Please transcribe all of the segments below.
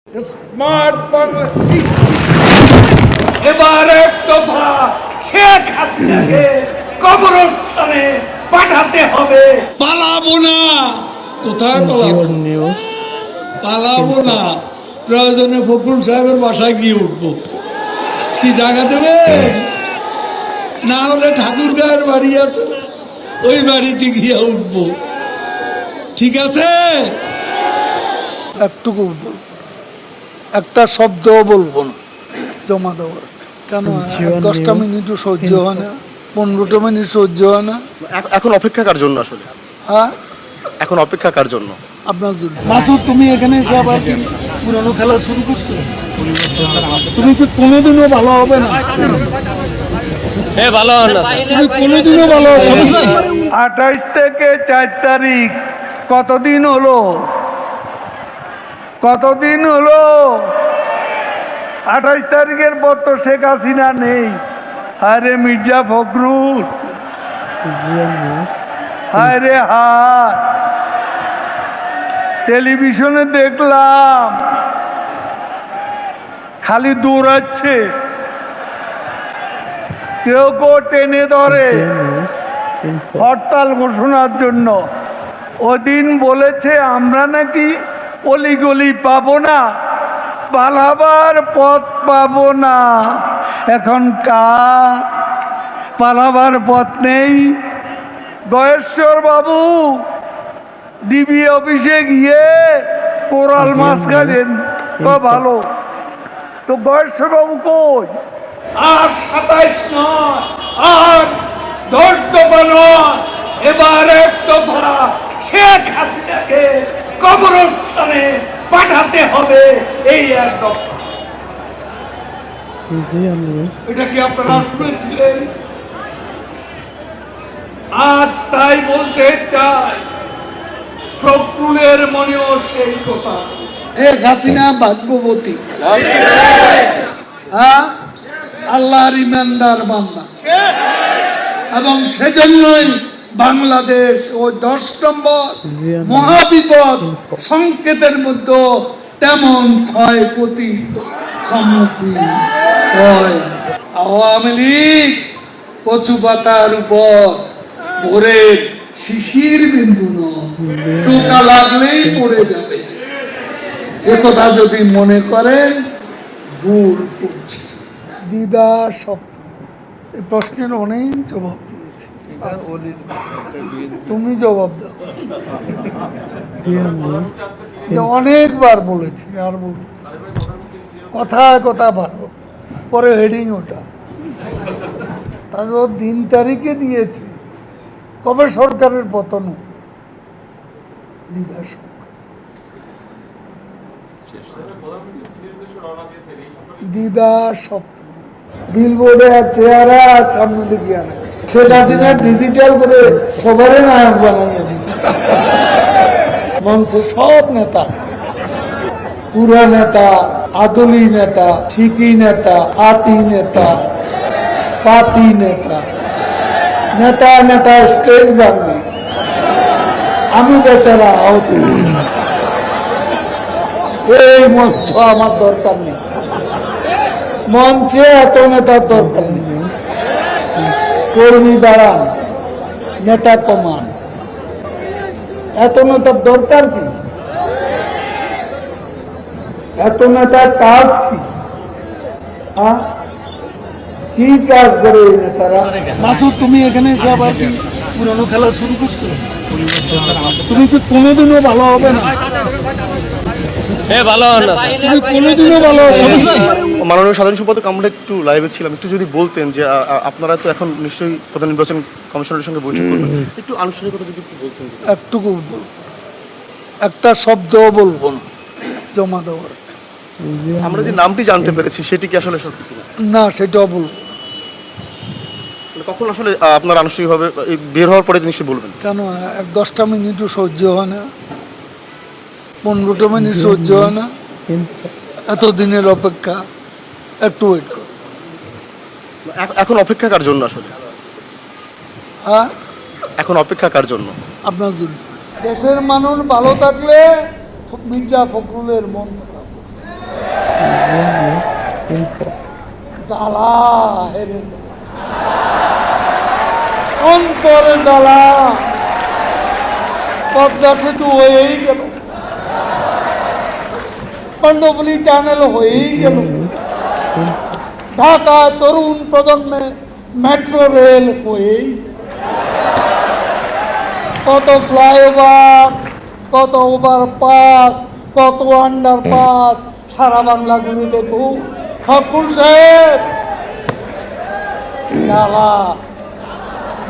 Smart Bangladesh এবার এক দফা শেখ হাসিনাকে কবরস্থানে পাঠাতে হবে। পালাবো না। কোথায় পালাবো? পালাবো না। প্রয়োজনে ফখরুল সাহেবের বাসায় গিয়ে উঠবো। কি জায়গা দেবেন? না হলে ঠাকুর গায়ের বাড়ি আছে, ওই বাড়িতে গিয়ে উঠবো। ঠিক আছে? একটুকু একটা শব্দও বলবো না জমা দেওয়ার। কেন 10টা মিনিটও সহ্য হয় না, 15টা মিনিট সহ্য হয় না। এখন অপেক্ষা কার জন্য আসলে? হ্যাঁ, এখন অপেক্ষা কার জন্য? আপনার জন্য। মাসুদ, তুমি এখানে এসে আবার কি পুরানো খেলা শুরু করছো? তুমি কি কোনোদিনও ভালো হবে না? ভালো হন না তুমি কোনোদিনও ভালো হবে না। 28 থেকে 4 তারিখ কতদিন হলো? 28 তারিখের পর তো শেখ হাসিনা নেই। আরে মির্জা ফখরুল, আরে টেলিভিশনে দেখলাম খালি দৌড়াচ্ছে, কেউ টেনে ধরে হরতাল ঘোষণার জন্য। ওদিন বলেছে আমরা নাকি অলিগলি পাবো না, পালাবার পথ পাবো না। এখন কার পালাবার পথ নেই? গয়েশ্বর বাবু ডিবি অফিসে গিয়ে কোরাল মাছ খাইলেন, ভালো তো। গয়েশ্বর বাবু কই? আর 27 নয়, আর 10 দফা নয়, এবার এক দফা শেখ হাসিনাকে কবরস্থানে পাঠাতে হবে। এই এক দফা। এটা কি আপনারা শুনেছিলেন? আজ তাই বলতে চাই, ফখরুলের মনেও সেই কথা। শেখ হাসিনা ভাগ্যবতী, আল্লাহর ইমানদার বান্দা, এবং সেজন্যই বাংলাদেশ ওই 10 নম্বর মহাবিপদ সংকেতের মধ্যে তেমন ক্ষয়ক্ষতি সম্মুখীন হয়। আওয়ামী লীগ কচু পাতার উপর ভোরের শিশির বিন্দু নয়, টোকা লাগলেই পড়ে যাবে। একথা যদি মনে করেন ভুল করছে। দিবা স্বপ্ন, এই প্রশ্নের অনেক জবাব দিয়েছে, তুমি জবাব দাও। এটা অনেকবার বলেছি, আর বলতে চাই। কথা ভালো, পরে হেডিং ওটা তারপর দিন তারিখে দিয়েছে কবে সরকারের পতন হবে। দিবা স্বপ্ন, দিবা স্বপ্ন। বিলবোর্ডে চেহারা সামনে দিকে আনে। শেখ হাসিনা ডিজিটাল করে সবারই নায়ক বানাইয়া দিচ্ছে। মঞ্চে সব নেতা, পুরা নেতা, আদলি নেতা, শিকি নেতা, আতি নেতা, পাতি নেতা, নেতা নেতা স্টেজ ভাঙবে। আমি বেচারা আহত। এই মঞ্চ আমার দরকার নেই, মঞ্চে এত নেতার দরকার নেই। কর্মী বাড়ান, নেতা কমান, এত নেতার দরকার কি? এত নেতার কাজ কি? কি কাজ করে এই নেতারা? মাসুদ, তুমি এখানে এসে আবার কি পুরানো খেলা শুরু করছো? তুমি কি কোনোদিনও ভালো হবে না? ভালো হন না তুমি কোনোদিনও ভালো হবে না। মাননীয় সাধারণ সম্পাদক, আমরা একটু লাইভে ছিলাম, একটু যদি বলতেন যে আপনারা তো এখন নিশ্চয়ই প্রধান নির্বাচন কমিশনের সঙ্গে বৈঠক করবেন, একটু আনুষ্ঠানিকতা যদি একটু বলতেন। একটুকু একটা শব্দও বলবো না জমা দেওয়ার। আমরা যে নামটি জানতে পেরেছি সেটি কি আসলে সত্যি কিনা? না, সেটাও বলবো। কখন আসলে আপনার আনুষ্ঠানিকভাবে বের হওয়ার পরে নিশ্চয়ই বলবেন? কেন 10টা মিনিটও সহ্য হয় না, 15টা মিনিট সহ্য হয় না। এতদিনের অপেক্ষা, একটু ওয়েট করো। এখন অপেক্ষা কার জন্য আসলে? হ্যাঁ, এখন অপেক্ষা কার জন্য? আপনার জন্য। দেশের মানুষ ভালো থাকলে মির্জা ফখরুলের মন খারাপ। জ্বালা হেরে জ্বালা, অন্তরে জ্বালা। পদ্মা সেতু হয়েই গেল, পাণ্ডবলী টানেল হয়েই গেল, ঢাকা তরুণ প্রজন্মে মেট্রো রেল হয়েই গেল। কত ফ্লাইওভার, কত ওভারপাস, কত আন্ডারপাস, সারা বাংলা ঘুরে দেখুন। ফখরুল সাহেব, জ্বালা,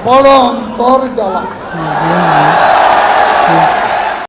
বড় অন্তর জ্বালা।